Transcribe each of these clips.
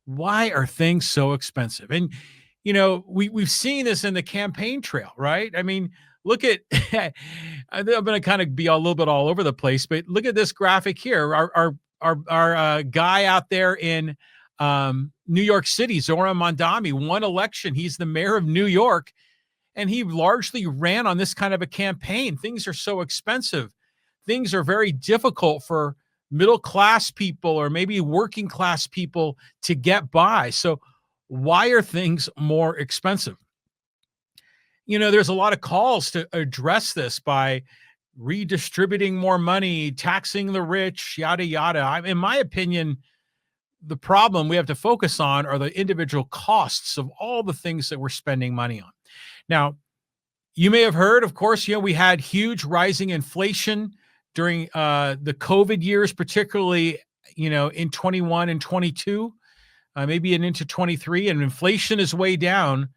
Why are things so expensive? And we've seen this in the campaign trail, right? I mean, look at I'm going to kind of be a little bit all over the place, but look at this graphic here. Our guy out there in New York City, Zoran Mondami, won election. He's the mayor of New York, and he largely ran on this kind of a campaign. Things are so expensive. Things are very difficult for middle class people or maybe working class people to get by. So why are things more expensive? There's a lot of calls to address this by redistributing more money, taxing the rich, yada, yada. In my opinion, the problem we have to focus on are the individual costs of all the things that we're spending money on. Now, you may have heard, of course, we had huge rising inflation during the COVID years, particularly, in 21 and 22, maybe into 23, and inflation is way down,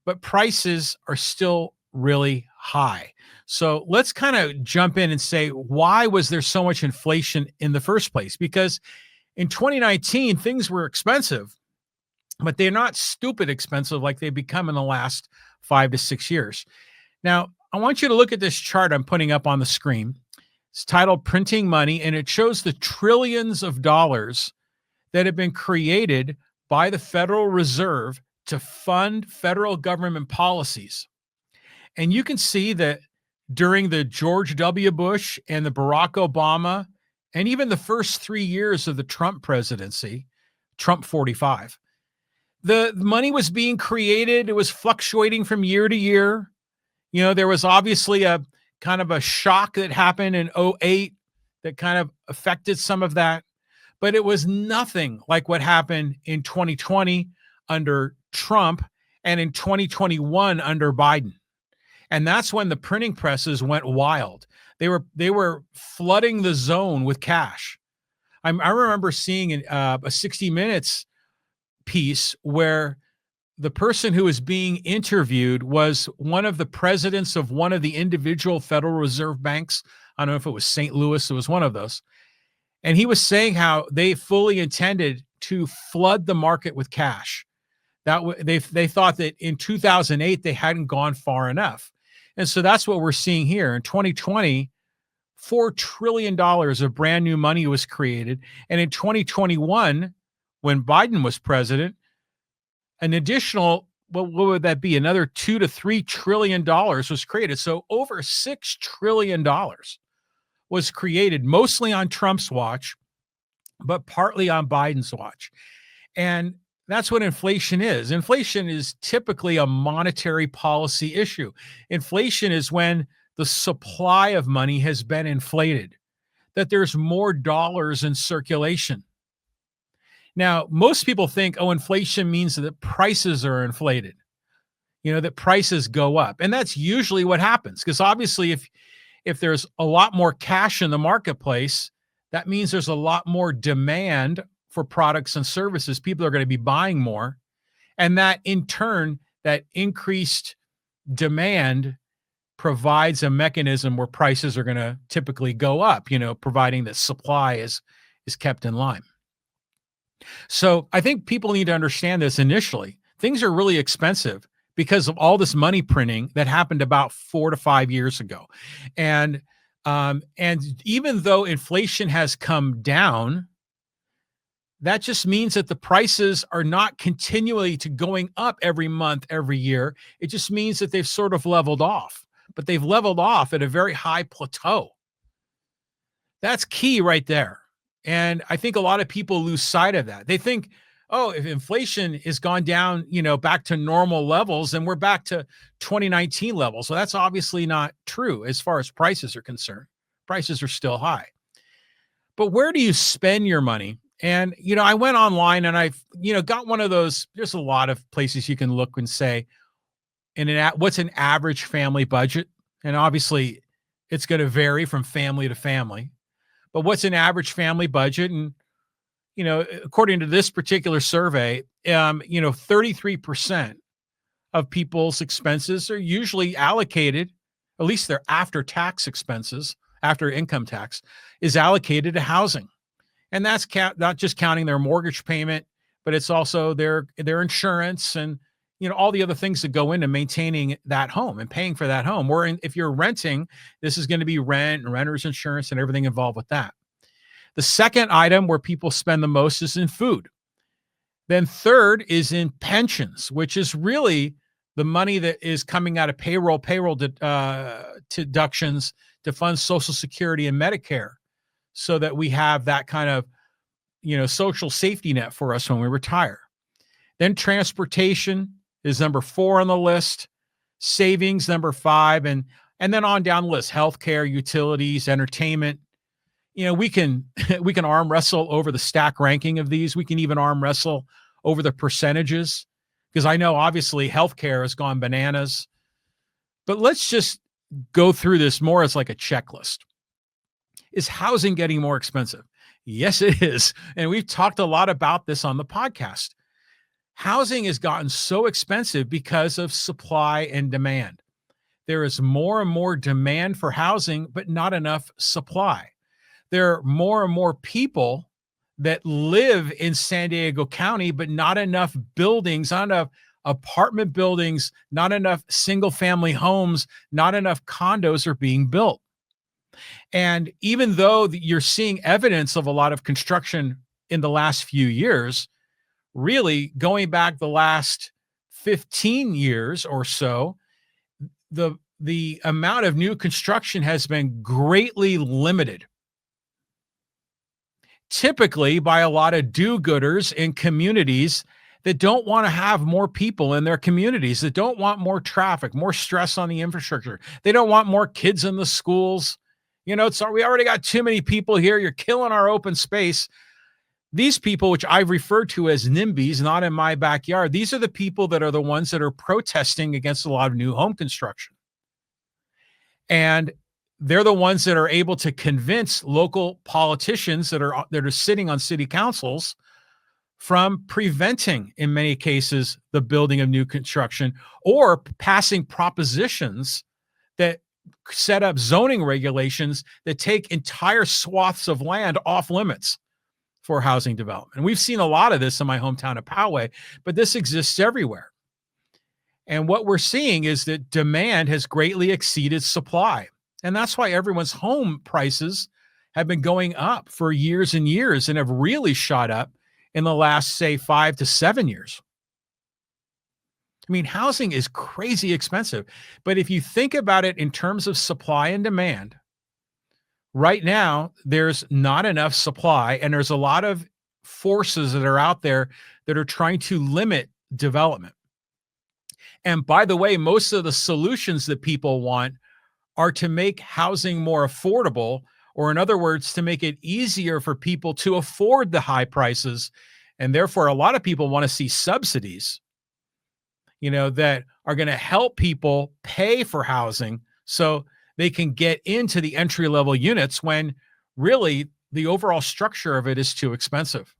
but prices are still really high. So let's kind of jump in and say, why was there so much inflation in the first place? Because in 2019, things were expensive, but they're not stupid expensive like they've become in the last 5 to 6 years. Now, I want you to look at this chart I'm putting up on the screen. It's titled Printing Money, and it shows the trillions of dollars that have been created by the Federal Reserve to fund federal government policies. And you can see that during the George W. Bush and the Barack Obama, and even the first 3 years of the Trump presidency, Trump 45, the money was being created. It was fluctuating from year to year. There was obviously a kind of a shock that happened in 2008 that kind of affected some of that, but it was nothing like what happened in 2020 under Trump and in 2021 under Biden. And that's when the printing presses went wild. They were flooding the zone with cash. I remember seeing a 60 Minutes piece where the person who was being interviewed was one of the presidents of one of the individual Federal Reserve banks. I don't know if it was St. Louis. It was one of those. And he was saying how they fully intended to flood the market with cash. They thought that in 2008, they hadn't gone far enough. And so that's what we're seeing here. In 2020, $4 trillion of brand new money was created. And in 2021, when Biden was president, an additional, what would that be? Another $2 to $3 trillion was created. So over $6 trillion was created, mostly on Trump's watch, but partly on Biden's watch. And that's what inflation is. Inflation is typically a monetary policy issue. Inflation is when the supply of money has been inflated, that there's more dollars in circulation. Now, most people think, inflation means that prices are inflated, that prices go up. And that's usually what happens, because obviously if there's a lot more cash in the marketplace, that means there's a lot more demand for products and services. People are going to be buying more. And that in turn, that increased demand provides a mechanism where prices are going to typically go up, providing that supply is kept in line. So I think people need to understand this initially. Things are really expensive because of all this money printing that happened about 4 to 5 years ago. And even though inflation has come down, that just means that the prices are not continually going up every month, every year. It just means that they've sort of leveled off, but they've leveled off at a very high plateau. That's key right there. And I think a lot of people lose sight of that. They think, if inflation has gone down, back to normal levels, and we're back to 2019 levels. So that's obviously not true as far as prices are concerned. Prices are still high. But where do you spend your money? And, I went online and I've, got one of those. There's a lot of places you can look and say, what's an average family budget? And obviously it's going to vary from family to family. But what's an average family budget? And, according to this particular survey, 33% of people's expenses are usually allocated, at least their after-tax expenses, after income tax, is allocated to housing. And that's not just counting their mortgage payment, but it's also their insurance and all the other things that go into maintaining that home and paying for that home. Or if you're renting, this is going to be rent and renter's insurance and everything involved with that. The second item where people spend the most is in food. Then third is in pensions, which is really the money that is coming out of payroll deductions to fund Social Security and Medicare, so that we have that kind of social safety net for us when we retire. Then transportation is number 4 on the list, savings number 5, and then on down the list: healthcare, utilities, entertainment. We can we can arm wrestle over the stack ranking of these. We can even arm wrestle over the percentages, because I know obviously healthcare has gone bananas. But let's just go through this more as like a checklist. Is housing getting more expensive? Yes, it is. And we've talked a lot about this on the podcast. Housing has gotten so expensive because of supply and demand. There is more and more demand for housing, but not enough supply. There are more and more people that live in San Diego County, but not enough buildings, not enough apartment buildings, not enough single family homes, not enough condos are being built. And even though you're seeing evidence of a lot of construction in the last few years, really going back the last 15 years or so, the amount of new construction has been greatly limited, typically by a lot of do-gooders in communities that don't want to have more people in their communities, that don't want more traffic, more stress on the infrastructure. They don't want more kids in the schools. We already got too many people here. You're killing our open space. These people, which I've referred to as NIMBYs, not in my backyard, these are the people that are the ones that are protesting against a lot of new home construction. And they're the ones that are able to convince local politicians that are sitting on city councils from preventing, in many cases, the building of new construction, or passing propositions that set up zoning regulations that take entire swaths of land off limits for housing development. And we've seen a lot of this in my hometown of Poway, but this exists everywhere. And what we're seeing is that demand has greatly exceeded supply. And that's why everyone's home prices have been going up for years and years and have really shot up in the last, say, 5 to 7 years. I mean, housing is crazy expensive. But if you think about it in terms of supply and demand, right now, there's not enough supply, and there's a lot of forces that are out there that are trying to limit development. And by the way, most of the solutions that people want are to make housing more affordable, or in other words, to make it easier for people to afford the high prices. And therefore, a lot of people want to see subsidies, that are going to help people pay for housing so they can get into the entry-level units, when really the overall structure of it is too expensive.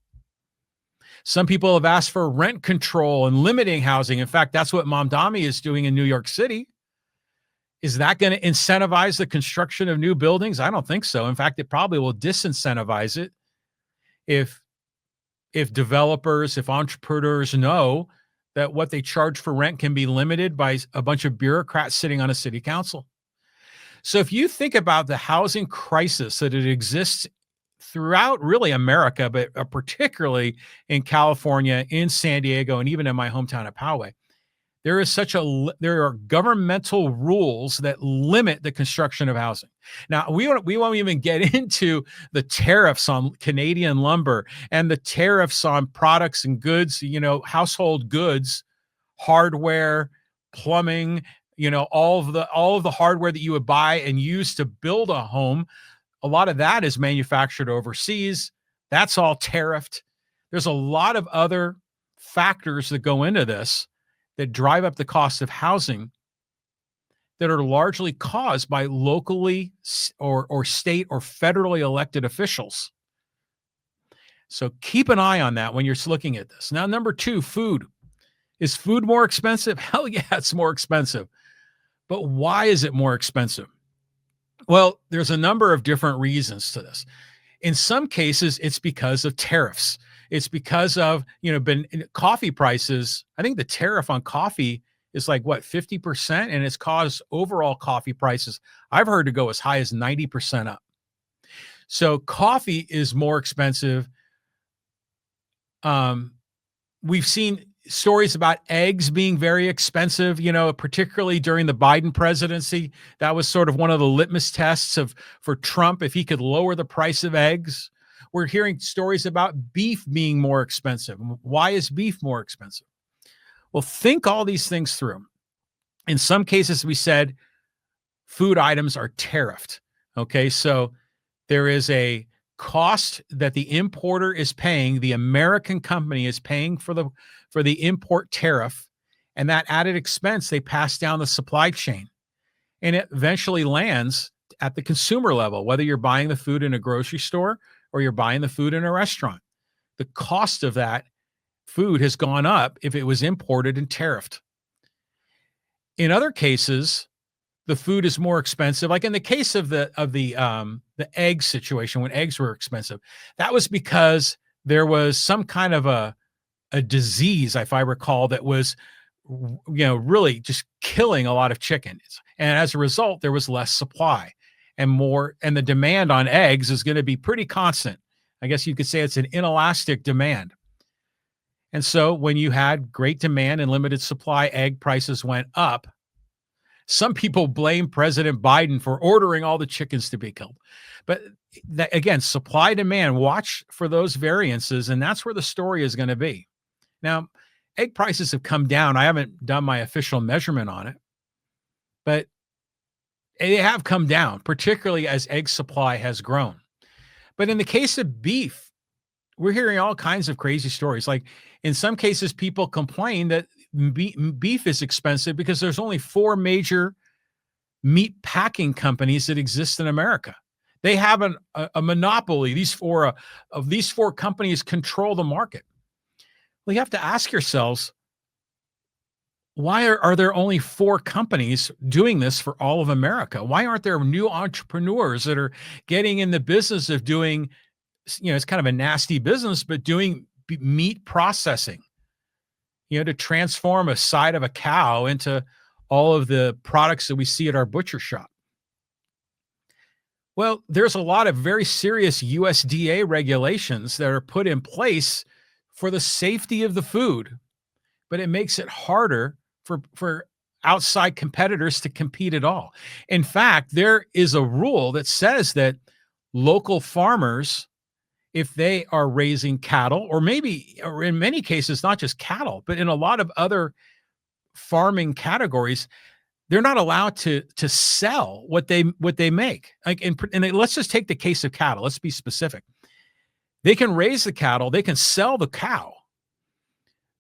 Some people have asked for rent control and limiting housing. In fact, that's what Mamdani is doing in New York City. Is that going to incentivize the construction of new buildings? I don't think so. In fact, it probably will disincentivize it if developers, if entrepreneurs know that what they charge for rent can be limited by a bunch of bureaucrats sitting on a city council. So if you think about the housing crisis that it exists throughout really America, but particularly in California, in San Diego, and even in my hometown of Poway, there are governmental rules that limit the construction of housing. Now, we won't even get into the tariffs on Canadian lumber and the tariffs on products and goods, household goods, hardware, plumbing, all of the hardware that you would buy and use to build a home. A lot of that is manufactured overseas. That's all tariffed. There's a lot of other factors that go into this that drive up the cost of housing that are largely caused by locally or state or federally elected officials. So keep an eye on that when you're looking at this. Now, number 2, food. Is food more expensive? Hell yeah, it's more expensive. But why is it more expensive? Well, there's a number of different reasons to this. In some cases, it's because of tariffs. It's because of, been coffee prices. I think the tariff on coffee is like what, 50%, and it's caused overall coffee prices, I've heard, to go as high as 90% up. So coffee is more expensive. Um, we've seen stories about eggs being very expensive, particularly during the Biden presidency. That was sort of one of the litmus tests for Trump, if he could lower the price of eggs. We're hearing stories about beef being more expensive. Why is beef more expensive? Well, think all these things through. In some cases, we said food items are tariffed. Okay, so there is a cost that the importer is paying, the American company is paying for the import tariff, and that added expense they pass down the supply chain, and it eventually lands at the consumer level, whether you're buying the food in a grocery store or you're buying the food in a restaurant. The cost of that food has gone up if it was imported and tariffed. In other cases, the food is more expensive. Like in the case of the egg situation, when eggs were expensive, that was because there was some kind of a disease, if I recall, that was really just killing a lot of chickens. And as a result, there was less supply and the demand on eggs is going to be pretty constant. I guess you could say it's an inelastic demand. And so when you had great demand and limited supply, egg prices went up. Some people blame President Biden for ordering all the chickens to be killed. But again, supply demand, watch for those variances, and that's where the story is going to be. Now, egg prices have come down. I haven't done my official measurement on it, but they have come down, particularly as egg supply has grown. But in the case of beef, we're hearing all kinds of crazy stories. Like in some cases, people complain that beef is expensive because there's only 4 major meat packing companies that exist in America. They have a monopoly. These four companies control the market. Well, you have to ask yourselves, why are there only 4 companies doing this for all of America? Why aren't there new entrepreneurs that are getting in the business of doing, it's kind of a nasty business, but doing meat processing, to transform a side of a cow into all of the products that we see at our butcher shop? Well, there's a lot of very serious USDA regulations that are put in place for the safety of the food, but it makes it harder for outside competitors to compete at all. In fact, there is a rule that says that local farmers, if they are raising cattle, or in many cases, not just cattle, but in a lot of other farming categories, they're not allowed to sell what they make. Like, let's just take the case of cattle. Let's be specific. They can raise the cattle, they can sell the cow,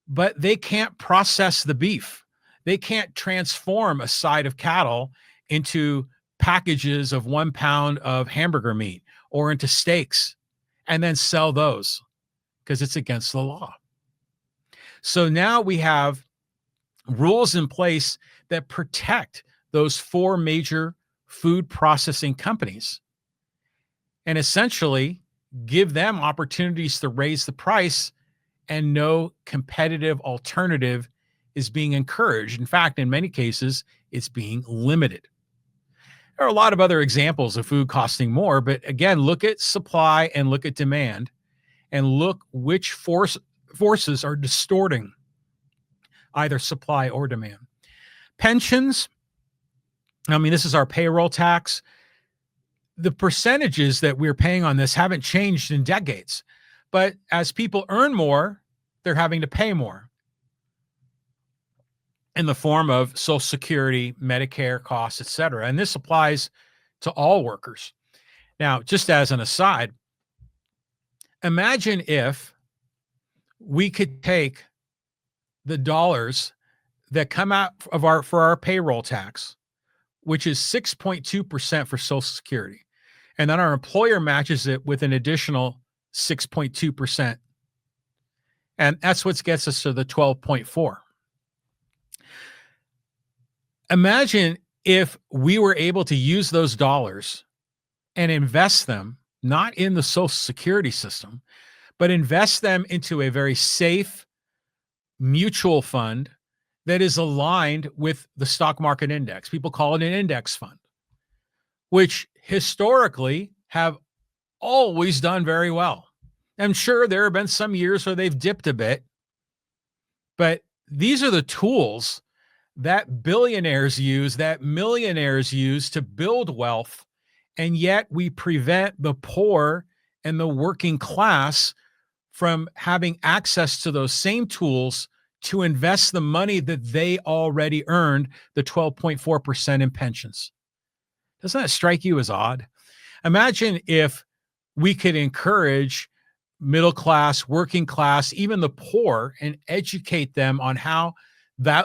but they can't process the beef. They can't transform a side of cattle into packages of 1 pound of hamburger meat or into steaks and then sell those, because it's against the law. So now we have rules in place that protect those 4 major food processing companies and essentially give them opportunities to raise the price, and no competitive alternative is being encouraged. In fact, in many cases, it's being limited. There are a lot of other examples of food costing more, but again, look at supply and look at demand and look which forces are distorting either supply or demand. Pensions, this is our payroll tax. The percentages that we're paying on this haven't changed in decades, but as people earn more, they're having to pay more in the form of Social Security, Medicare costs, et cetera. And this applies to all workers. Now, just as an aside, imagine if we could take the dollars that come out for our payroll tax, which is 6.2% for Social Security, and then our employer matches it with an additional 6.2%. And that's what gets us to the 12.4. Imagine if we were able to use those dollars and invest them not in the Social Security system, but invest them into a very safe mutual fund that is aligned with the stock market index. People call it an index fund, which historically have always done very well. I'm sure there have been some years where they've dipped a bit, but these are the tools that billionaires use, that millionaires use to build wealth. And yet we prevent the poor and the working class from having access to those same tools to invest the money that they already earned, the 12.4% in pensions. Doesn't that strike you as odd? Imagine if we could encourage middle class, working class, even the poor, and educate them on how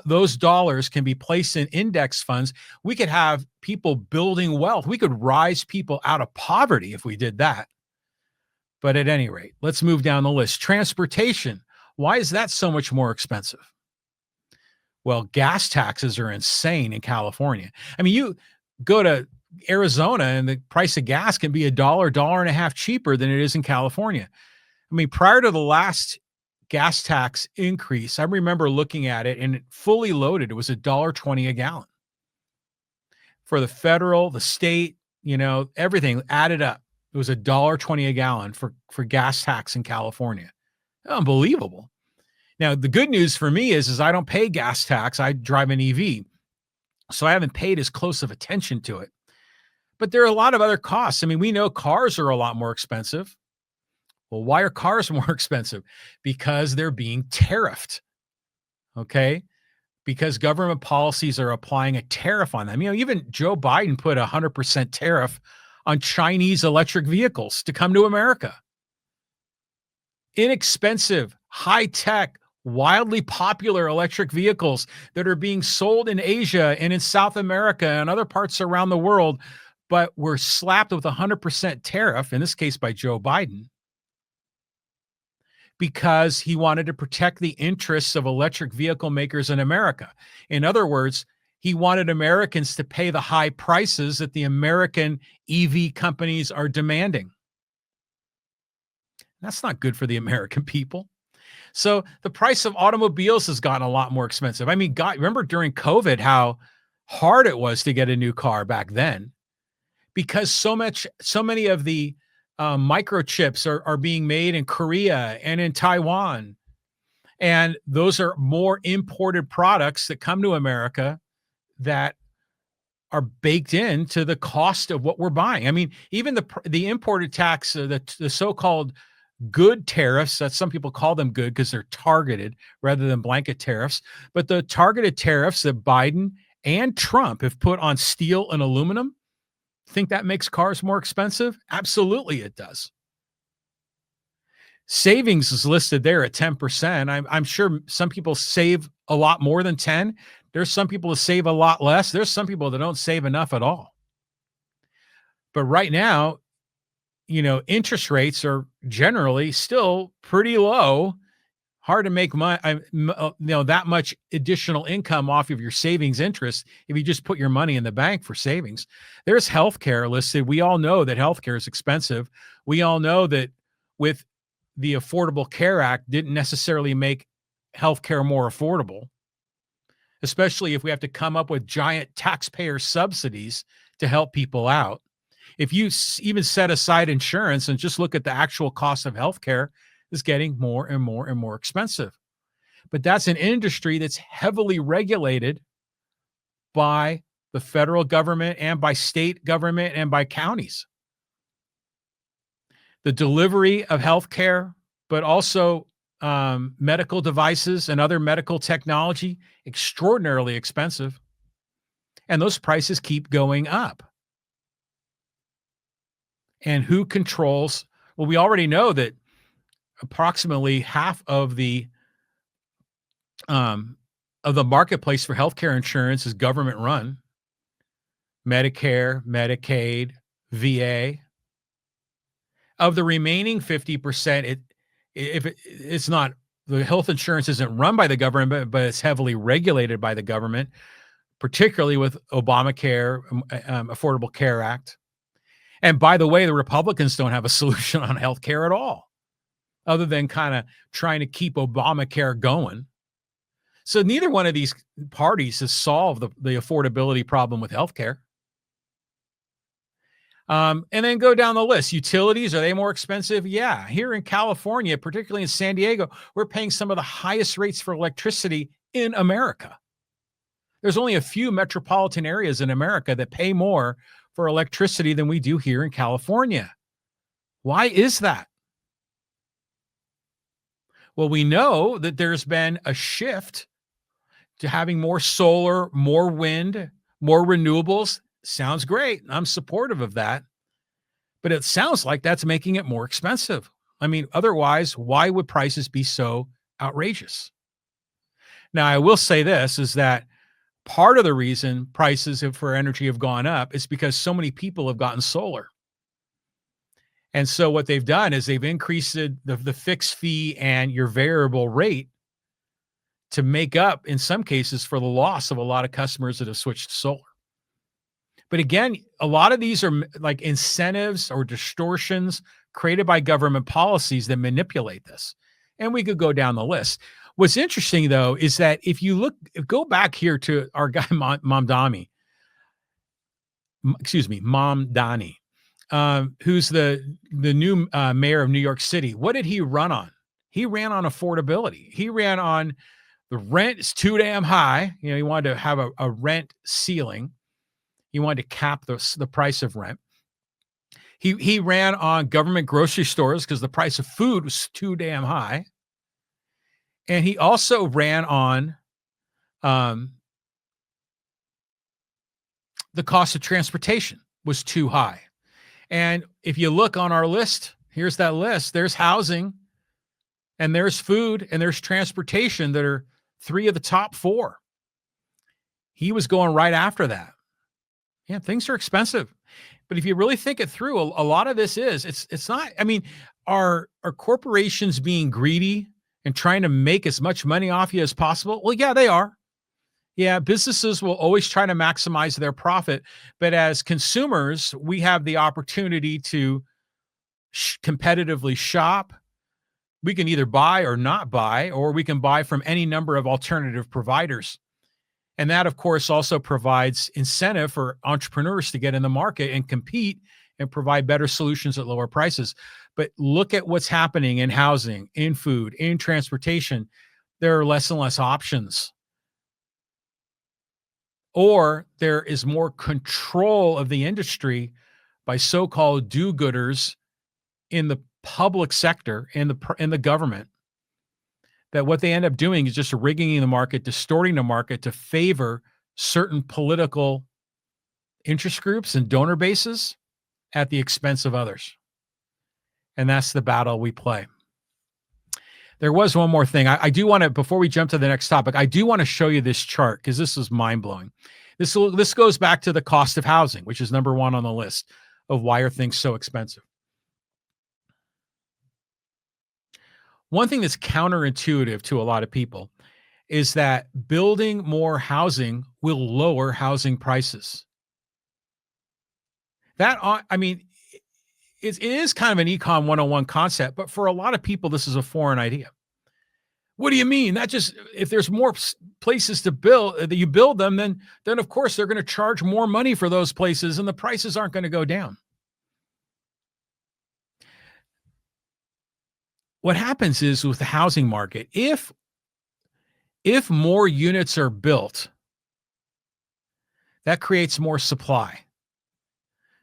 those dollars can be placed in index funds. We could have people building wealth. We could rise people out of poverty if we did that. But at any rate, let's move down the list. Transportation. Why is that so much more expensive? Well, gas taxes are insane in California. I mean, you go to Arizona and the price of gas can be $1, and a half cheaper than it is in California. I mean, prior to the last gas tax increase, I remember looking at it and fully loaded, it was $1.20 a gallon. For the federal, the state, everything added up, it was $1.20 a gallon for gas tax in California. Unbelievable. Now, the good news for me is I don't pay gas tax. I drive an EV, so I haven't paid as close of attention to it. But there are a lot of other costs. I mean, we know cars are a lot more expensive. Well, why are cars more expensive? Because they're being tariffed, okay? Because government policies are applying a tariff on them. Even Joe Biden put a 100% tariff on Chinese electric vehicles to come to America. Inexpensive, high-tech, wildly popular electric vehicles that are being sold in Asia and in South America and other parts around the world, but were slapped with a 100% tariff, in this case by Joe Biden, because he wanted to protect the interests of electric vehicle makers in America. In other words, he wanted Americans to pay the high prices that the American EV companies are demanding. That's not good for the American people. So the price of automobiles has gotten a lot more expensive. I mean, God, remember during COVID how hard it was to get a new car back then, because so many of the microchips are being made in Korea and in Taiwan. And those are more imported products that come to America that are baked into the cost of what we're buying. I mean, even the imported tax, the so-called good tariffs, that some people call them good because they're targeted rather than blanket tariffs, but the targeted tariffs that Biden and Trump have put on steel and aluminum, think that makes cars more expensive? Absolutely it does. Savings is listed there at 10%. I'm sure some people save a lot more than 10. There's some people that save a lot less. There's some people that don't save enough at all. But right now, interest rates are generally still pretty low. Hard to make that much additional income off of your savings interest if you just put your money in the bank for savings. There's healthcare listed. We all know that healthcare is expensive. We all know that with the Affordable Care Act didn't necessarily make healthcare more affordable, especially if we have to come up with giant taxpayer subsidies to help people out. If you even set aside insurance and just look at the actual cost of healthcare, it's getting more and more and more expensive. But that's an industry that's heavily regulated by the federal government and by state government and by counties. The delivery of healthcare, but also medical devices and other medical technology, extraordinarily expensive. And those prices keep going up. And who controls? Well, we already know that approximately half of the marketplace for healthcare insurance is government run. Medicare, Medicaid, VA. Of the remaining 50%, it's not, the health insurance isn't run by the government, but it's heavily regulated by the government, particularly with Obamacare, Affordable Care Act. And by the way, the Republicans don't have a solution on healthcare at all. other than kind of trying to keep Obamacare going. So neither one of these parties has solved the affordability problem with healthcare. And then go down the list. Utilities, are they more expensive? Yeah. Here in California, particularly in San Diego, we're paying some of the highest rates for electricity in America. There's only a few metropolitan areas in America that pay more for electricity than we do here in California. Why is that? Well, we know that there's been a shift to having more solar, more wind, more renewables. Sounds great. I'm supportive of that. But it sounds like that's making it more expensive. I mean, otherwise, why would prices be so outrageous? Now, I will say this is that part of the reason for energy have gone up is because so many people have gotten solar. And so what they've done is they've increased the fixed fee and your variable rate to make up, in some cases, for the loss of a lot of customers that have switched to solar. But again, a lot of these are like incentives or distortions created by government policies that manipulate this. And we could go down the list. What's interesting, though, is that if you go back here to our guy, Mamdani, who's the new mayor of New York City. What did he run on? He ran on affordability. He ran on the rent is too damn high. You know, he wanted to have a rent ceiling. He wanted to cap the price of rent. He ran on government grocery stores because the price of food was too damn high. And he also ran on the cost of transportation was too high. And if you look on our list, here's that list. There's housing, and there's food, and there's transportation that are three of the top four. He was going right after that. Yeah, things are expensive. But if you really think it through, a lot of this it's not, I mean, are corporations being greedy and trying to make as much money off you as possible? Well, yeah, they are. Yeah, businesses will always try to maximize their profit. But as consumers, we have the opportunity to competitively shop. We can either buy or not buy, or we can buy from any number of alternative providers. And that, of course, also provides incentive for entrepreneurs to get in the market and compete and provide better solutions at lower prices. But look at what's happening in housing, in food, in transportation. There are less and less options. Or there is more control of the industry by so-called do-gooders in the public sector, in the government, that what they end up doing is just rigging the market, distorting the market to favor certain political interest groups and donor bases at the expense of others. And that's the battle we play. There was one more thing. I do want to, before we jump to the next topic, I do want to show you this chart because this is mind-blowing. This goes back to the cost of housing, which is number one on the list of why are things so expensive. One thing that's counterintuitive to a lot of people is that building more housing will lower housing prices. That, I mean, it is kind of an Econ 101 concept, but for a lot of people, this is a foreign idea. What do you mean? That just, if there's more places to build, that you build them, then of course they're going to charge more money for those places and the prices aren't going to go down. What happens is with the housing market, if more units are built, that creates more supply.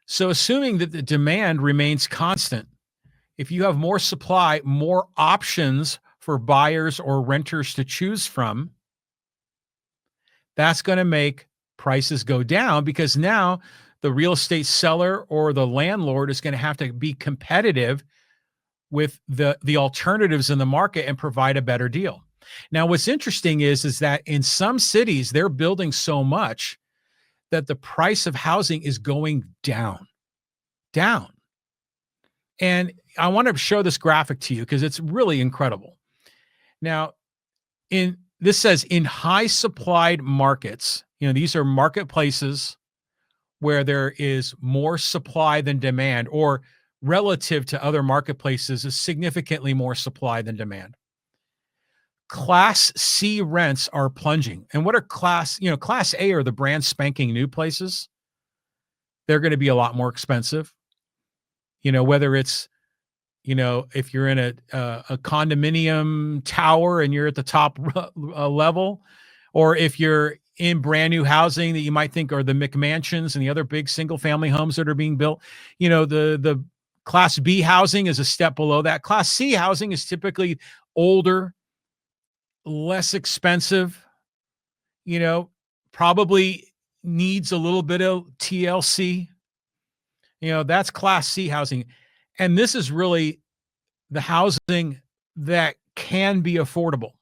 So assuming that the demand remains constant, if you have more supply, more options for buyers or renters to choose from, that's going to make prices go down because now the real estate seller or the landlord is going to have to be competitive with the alternatives in the market and provide a better deal. Now, what's interesting is that in some cities, they're building so much that the price of housing is going down. And I want to show this graphic to you because it's really incredible. Now, this says in high supplied markets, these are marketplaces where there is more supply than demand, or relative to other marketplaces is significantly more supply than demand. Class C rents are plunging. And what are class A are the brand spanking new places. They're going to be a lot more expensive. Whether it's, if you're in a condominium tower and you're at the top level, or if you're in brand new housing that you might think are the McMansions and the other big single family homes that are being built, the class B housing is a step below that. Class C housing is typically older, less expensive, probably needs a little bit of TLC. That's class C housing. And this is really the housing that can be affordable.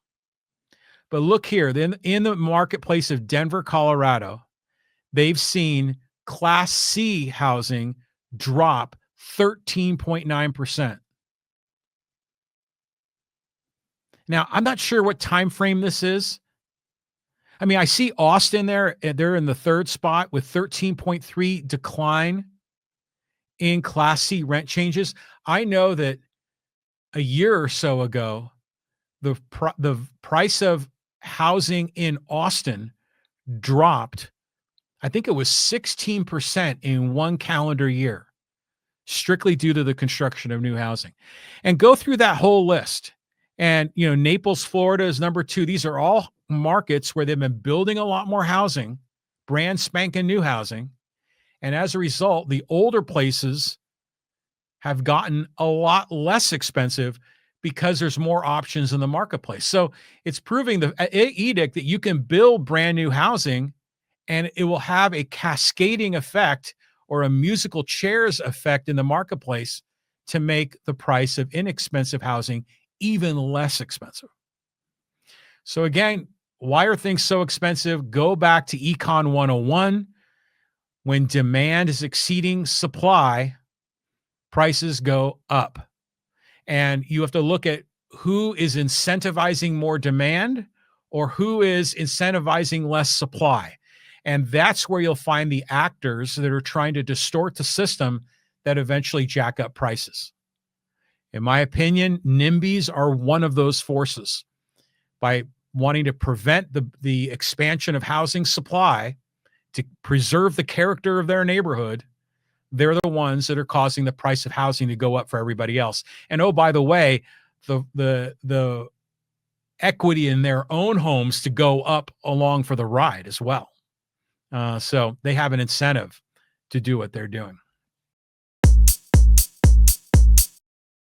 But look here, then in the marketplace of Denver, Colorado, they've seen class C housing drop 13.9%. Now, I'm not sure what time frame this is. I mean, I see Austin there. They're in the third spot with 13.3 decline in class C rent changes. I know that a year or so ago, the price of housing in Austin dropped. I think it was 16% in one calendar year, strictly due to the construction of new housing. And go through that whole list. And, Naples, Florida is number 2. These are all markets where they've been building a lot more housing, brand spanking new housing. And as a result, the older places have gotten a lot less expensive because there's more options in the marketplace. So it's proving the edict that you can build brand new housing and it will have a cascading effect or a musical chairs effect in the marketplace to make the price of inexpensive housing even less expensive. So again, why are things so expensive? Go back to Econ 101. When demand is exceeding supply, prices go up. And you have to look at who is incentivizing more demand or who is incentivizing less supply. And that's where you'll find the actors that are trying to distort the system that eventually jack up prices. In my opinion, NIMBYs are one of those forces. By wanting to prevent the expansion of housing supply to preserve the character of their neighborhood, they're the ones that are causing the price of housing to go up for everybody else. And oh, by the way, the equity in their own homes to go up along for the ride as well. So they have an incentive to do what they're doing.